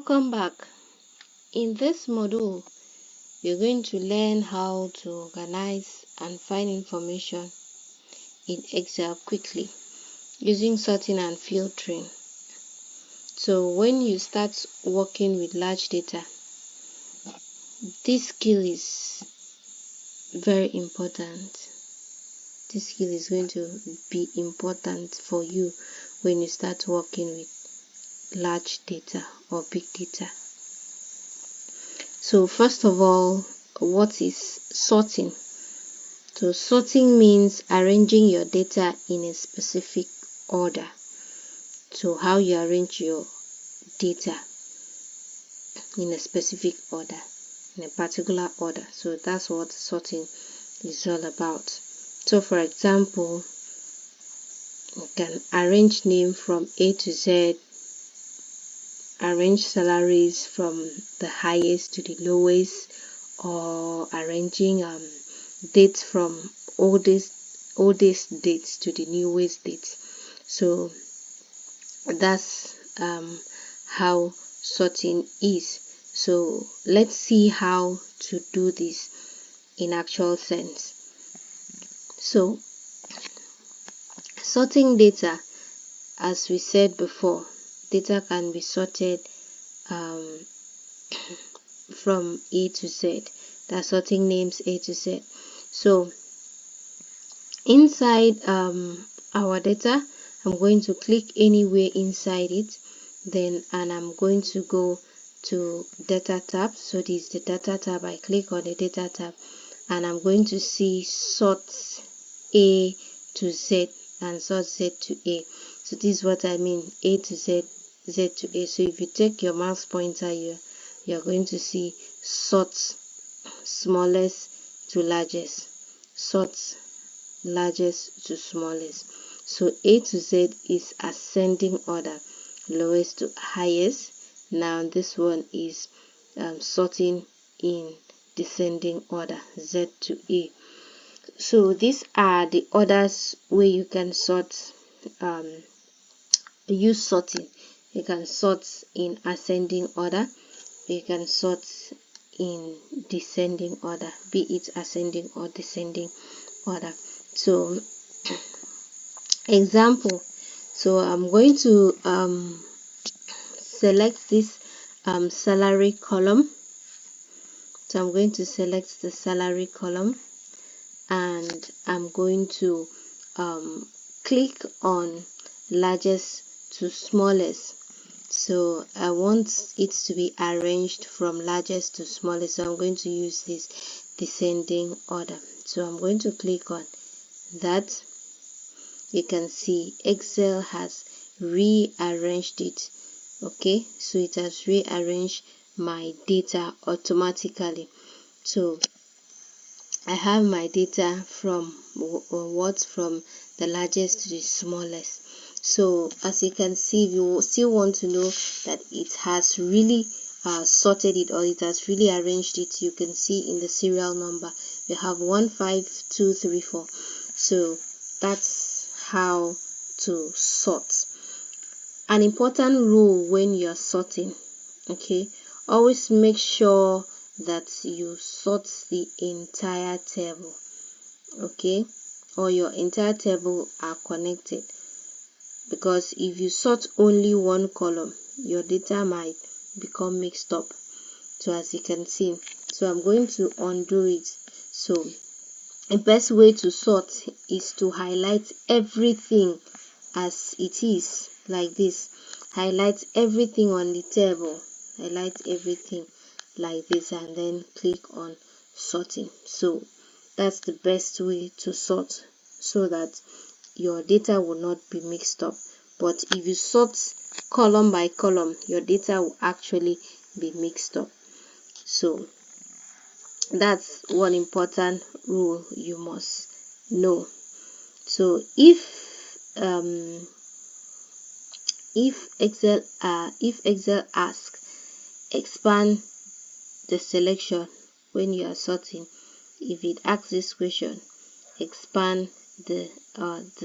Welcome back. In this module, you're going to learn how to organize and find information in Excel quickly using sorting and filtering. So when you start working with large data, this skill is very important. This skill is going to be important for you when you start working with large data or big data. So first of all, what is sorting? So sorting means arranging your data in a specific order. So how you arrange your data in a specific order, in a particular order. So that's what sorting is all about. So for example, you can arrange name from A to Z, arrange salaries from the highest to the lowest, or arranging dates from oldest dates to the newest dates. So that's how sorting is. So let's see how to do this in actual sense. So sorting data, as we said before, data can be sorted from A to Z. That's sorting names A to Z. So inside our data, I'm going to click anywhere inside it, and I'm going to go to data tab. So this is the data tab. I click on the data tab and I'm going to see sort A to Z and sort Z to A. So this is what I mean, A to Z, Z to A. So if you take your mouse pointer here, you're going to see sort smallest to largest, sort largest to smallest. So A to Z is ascending order, lowest to highest. Now this one is sorting in descending order, Z to A. So these are the orders where you can sort, use sorting. You can sort in ascending order, you can sort in descending order, be it ascending or descending order. So example, so I'm going to select this salary column. So I'm going to select the salary column and I'm going to click on largest to smallest. So I want it to be arranged from largest to smallest, so I'm going to use this descending order. So I'm going to click on that. You can see Excel has rearranged it. Okay, so it has rearranged my data automatically. So I have my data from from the largest to the smallest. So as you can see, if you still want to know that it has really sorted it, or it has really arranged it, you can see in the serial number you have 15234. So that's how to sort. An important rule when you're sorting, okay, always make sure that you sort the entire table, okay, or your entire table are connected, because if you sort only one column, your data might become mixed up. So as you can see, so I'm going to undo it. So the best way to sort is to highlight everything as it is, like this. Highlight everything on the table, highlight everything like this, and then click on sorting. So that's the best way to sort, so that your data will not be mixed up. But if you sort column by column, your data will actually be mixed up. So that's one important rule you must know. So if Excel asks expand the selection when you are sorting, if it asks this question, expand the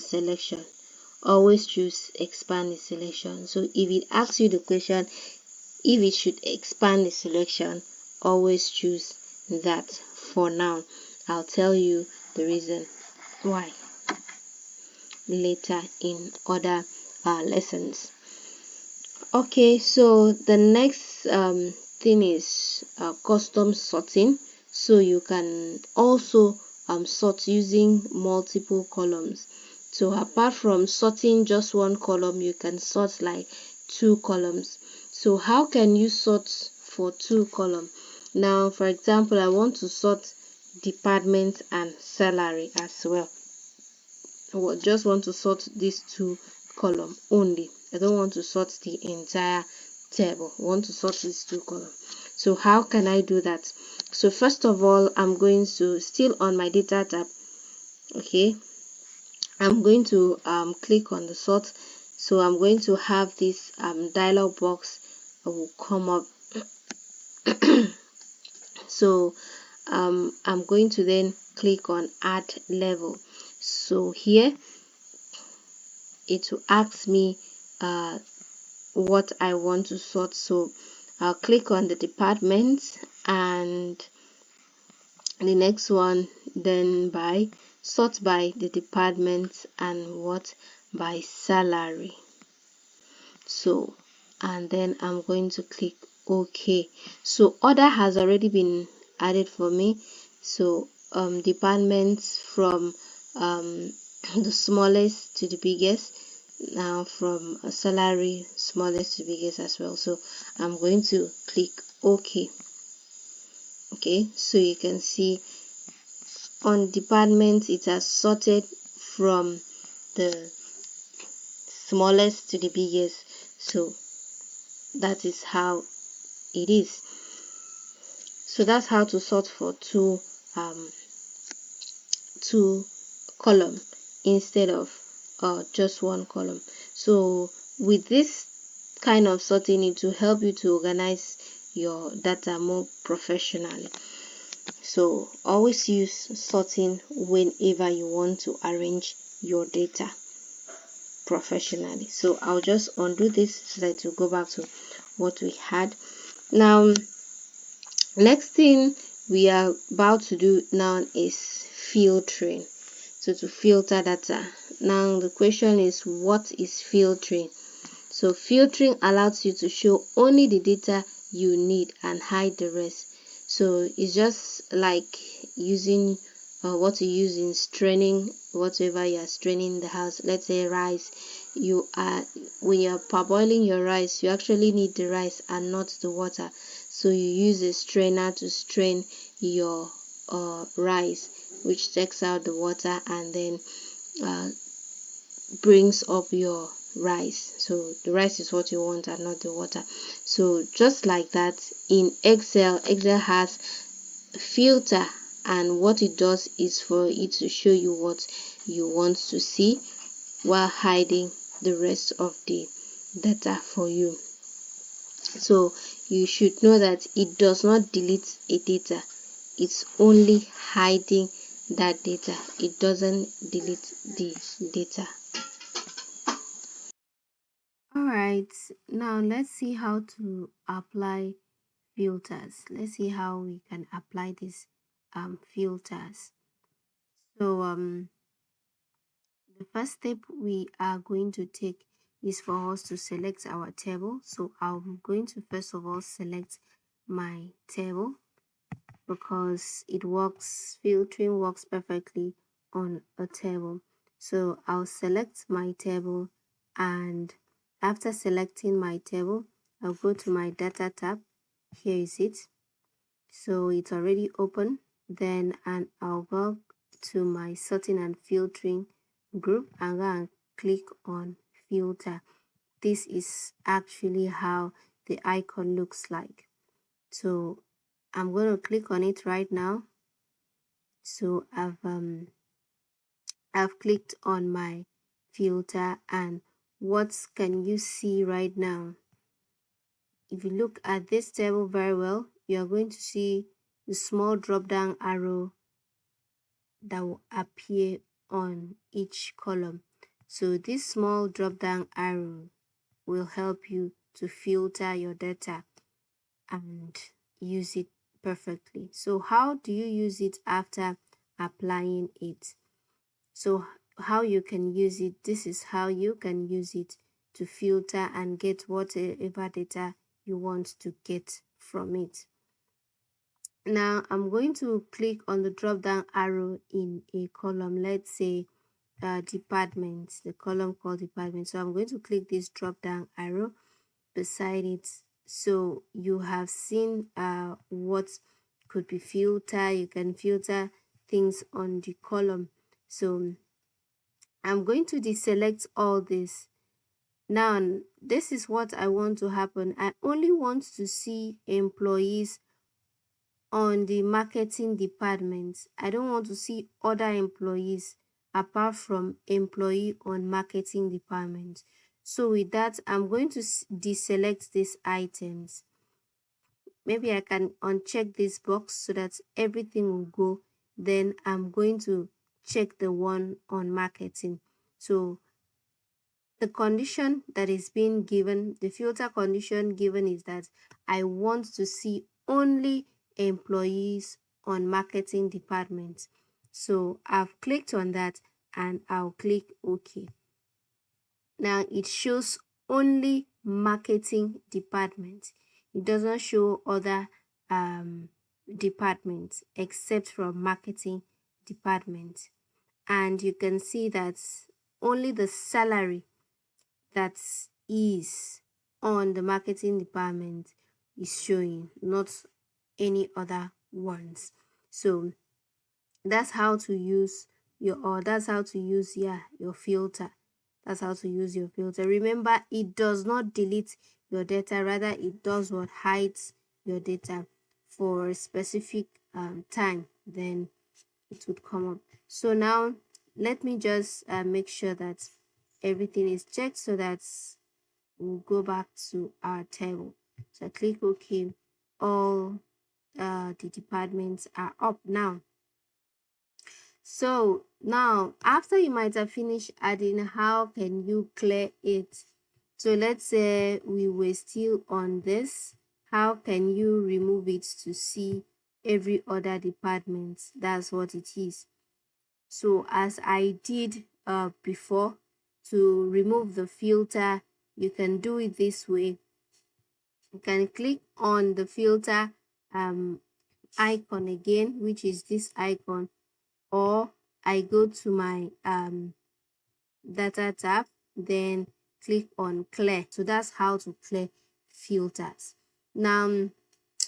selection, always choose expand the selection. So if it asks you the question, If it should expand the selection, always choose that. For now, I'll tell you the reason why later in other lessons. Okay, so the next thing is custom sorting. So you can also sort using multiple columns. So apart from sorting just one column, you can sort like two columns. So how can you sort for two columns? Now, for example, I want to sort department and salary as well. I just want to sort these two columns only. I don't want to sort the entire table. I want to sort these two columns. So how can I do that? So first of all, I'm going to still on my data tab. Okay, I'm going to click on the sort. So I'm going to have this dialog box that will come up. So I'm going to then click on add level. So here it will ask me what I want to sort. So I'll click on the department and the next one, then by sort by the department and what by salary. So and then I'm going to click OK. So order has already been added for me. So departments from the smallest to the biggest, now from a salary smallest to biggest as well. So I'm going to click OK. Okay, so you can see on departments it has sorted from the smallest to the biggest. So that is how it is. So that's how to sort for two column instead of just one column. So with this kind of sorting, it will help you to organize your data more professionally. So always use sorting whenever you want to arrange your data professionally. So I'll just undo this so that to go back to what we had. Now next thing we are about to do now is filtering. So to filter data. Now the question is, what is filtering? So filtering allows you to show only the data you need and hide the rest. So it's just like using what you use in straining whatever you are straining in the house. Let's say rice. You are when you are parboiling your rice, you actually need the rice and not the water. So you use a strainer to strain your rice, which takes out the water and then brings up your rice. So the rice is what you want and not the water. So just like that, in Excel has filter, and what it does is for it to show you what you want to see while hiding the rest of the data for you. So you should know that it does not delete a data, it's only hiding that data. It doesn't delete the data. Alright, now let's see how to apply filters. Let's see how we can apply these filters. So the first step we are going to take is for us to select our table. So I'm going to first of all select my table because filtering works perfectly on a table. So I'll select my table, and after selecting my table, I'll go to my data tab. Here is it. So it's already open. Then and I'll go to my sorting and filtering group and go and click on filter. This is actually how the icon looks like. So I'm going to click on it right now. So I've clicked on my filter, and what can you see right now? If you look at this table very well, you are going to see the small drop down arrow that will appear on each column. So this small drop down arrow will help you to filter your data and use it perfectly. So how do you use it after applying it? So how you can use it, this is how you can use it to filter and get whatever data you want to get from it. Now I'm going to click on the drop down arrow in a column, let's say departments, the column called department. So I'm going to click this drop down arrow beside it. So you have seen what could be filtered. You can filter things on the column. So I'm going to deselect all this. Now this is what I want to happen. I only want to see employees on the marketing department. I don't want to see other employees apart from employee on marketing department. So with that, I'm going to deselect these items. Maybe I can uncheck this box so that everything will go. Then I'm going to check the one on marketing. So the condition that is being given, the filter condition given is that I want to see only employees on marketing department. So I've clicked on that and I'll click OK. Now it shows only marketing department. It doesn't show other departments except from marketing department. And you can see that only the salary that is on the marketing department is showing, not any other ones. So that's how to use your filter. That's how to use your filter. Remember, it does not delete your data, rather it does what hides your data for a specific time, then it would come up. So now let me just make sure that everything is checked so that we'll go back to our table. So I click OK. All the departments are up now. So now after you might have finished adding, how can you clear it? So let's say we were still on this. How can you remove it to see every other department? That's what it is. So as I did before, to remove the filter, you can do it this way. You can click on the filter icon again, which is this icon, or I go to my data tab, then click on clear. So that's how to clear filters. Now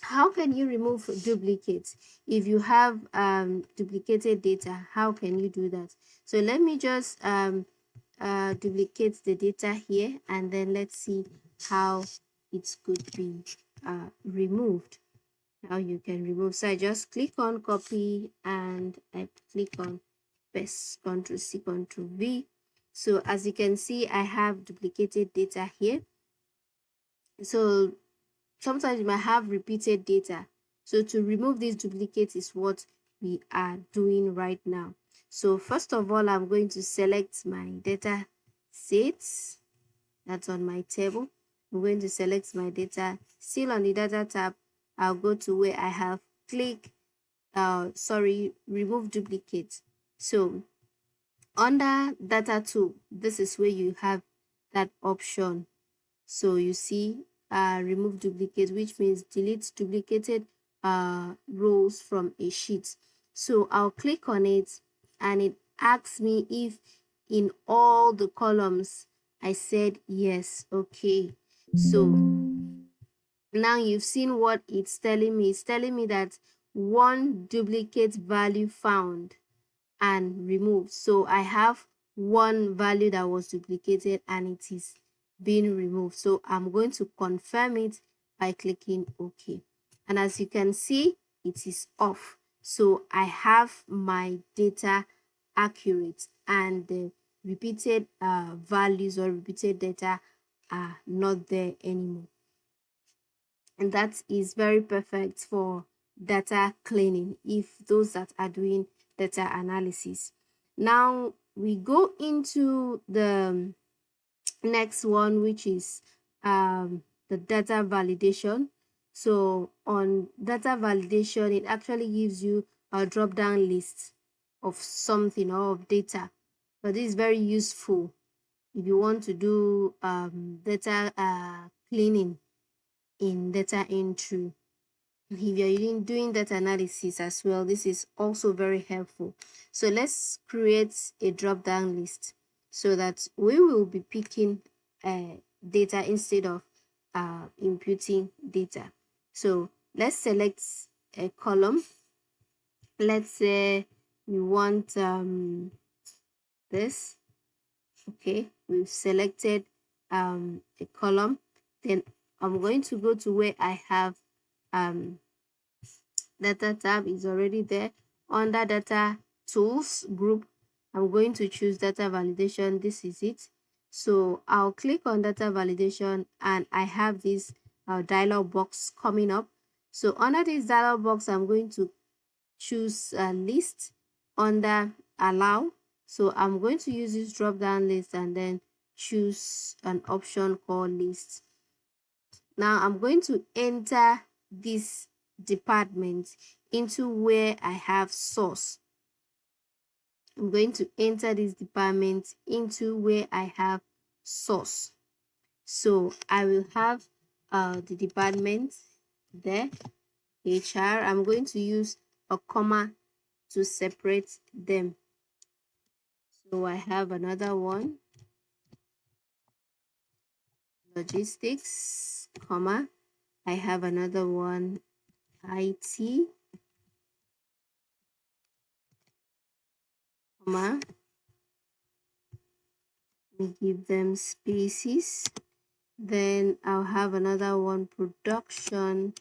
how can you remove duplicates? If you have duplicated data, how can you do that? So let me just duplicate the data here, and then let's see how it could be removed. How you can remove. So I just click on copy and I click on paste, Ctrl C, Ctrl V. So as you can see, I have duplicated data here. So sometimes you might have repeated data. So to remove this duplicate is what we are doing right now. So first of all, I'm going to select my data sets. That's on my table. I'm going to select my data. Still on the data tab, I'll go to where I have remove duplicate. So under data tool, this is where you have that option. So you see remove duplicate, which means delete duplicated rows from a sheet. So I'll click on it and it asks me if in all the columns I said yes. Okay, so now you've seen what it's telling me. It's telling me that one duplicate value found and removed. So I have one value that was duplicated and it is being removed. So I'm going to confirm it by clicking OK. And as you can see, it is off. So I have my data accurate, and the repeated values or repeated data are not there anymore. And that is very perfect for data cleaning, if those that are doing data analysis. Now we go into the next one, which is the data validation. So on data validation, it actually gives you a drop down list of something or of data. But this is very useful if you want to do data cleaning in data entry. If you're doing data analysis as well, this is also very helpful. So let's create a drop down list so that we will be picking data instead of imputing data. So let's select a column. Let's say we want this. Okay, we've selected a column. Then I'm going to go to where I have data tab is already there. Under data tools group, I'm going to choose data validation. This is it. So I'll click on data validation and I have this dialog box coming up. So under this dialog box, I'm going to choose a list under allow. So I'm going to use this drop down list and then choose an option called list. Now I'm going to enter this department into where I have source. I'm going to enter this department into where I have source. So I will have the department there, HR. I'm going to use a comma to separate them. So I have another one, logistics, comma. I have another one, IT, comma. We give them spaces. Then I'll have another one, production.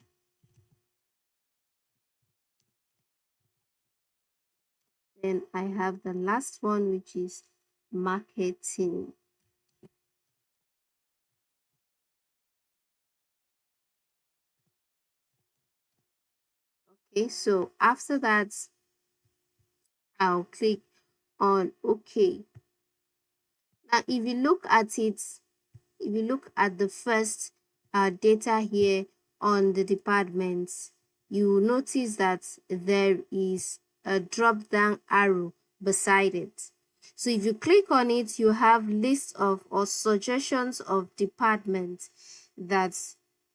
Then I have the last one, which is marketing. Okay, so after that, I'll click on OK. Now, if you look at it, if you look at the first data here on the departments, you will notice that there is a drop down arrow beside it. So if you click on it, you have lists of or suggestions of departments that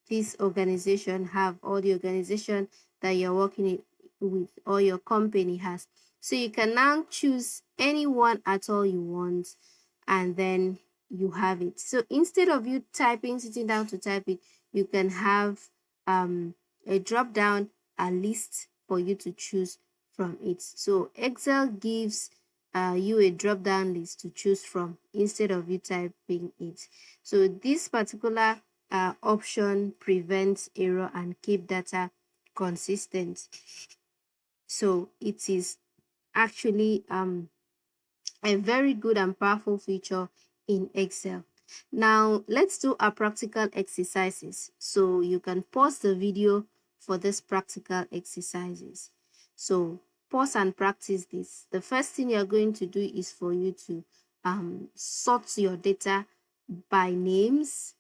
this organization have, or the organization that you're working with or your company has. So you can now choose any one at all you want, and then you have it. So instead of you sitting down to type it, you can have a drop down, a list for you to choose from it. So Excel gives you a drop down list to choose from instead of you typing it. So this particular option prevents error and keep data consistent. So it is actually a very good and powerful feature in Excel. Now let's do our practical exercises. So you can pause the video for this practical exercises. So pause and practice this. The first thing you're going to do is for you to sort your data by names.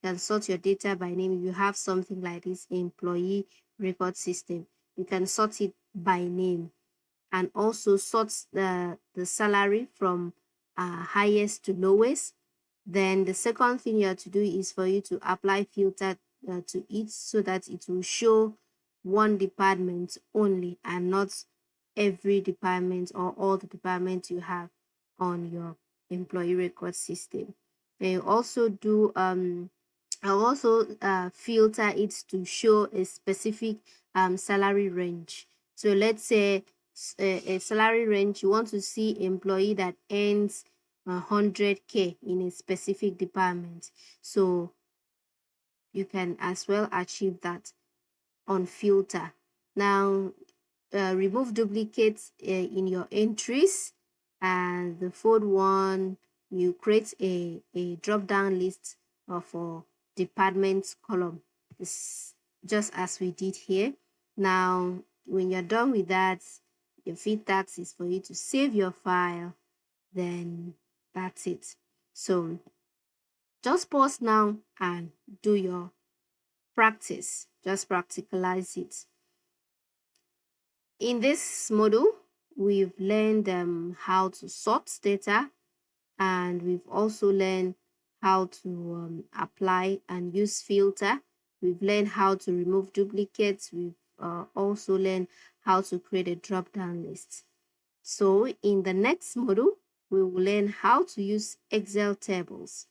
You can sort your data by name. If you have something like this employee record system, you can sort it by name, and also sort the salary from highest to lowest. Then the second thing you have to do is for you to apply filter to it so that it will show one department only and not every department or all the departments you have on your employee record system. Then you also do I'll also filter it to show a specific salary range. So let's say a salary range, you want to see employee that earns 100K in a specific department. So you can as well achieve that on filter. Now remove duplicates in your entries, and the fourth one, you create a drop down list for departments column. It's just as we did here. Now when you're done with that, your feed task is for you to save your file. Then that's it. So just pause now and do your practice. just practicalize it. In this module, we've learned how to sort data, and we've also learned how to apply and use filter. We've learned how to remove duplicates. We've also learned how to create a drop-down list. So in the next module, we will learn how to use Excel tables,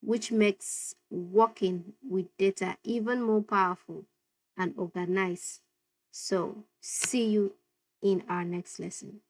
which makes working with data even more powerful and organized. So see you in our next lesson.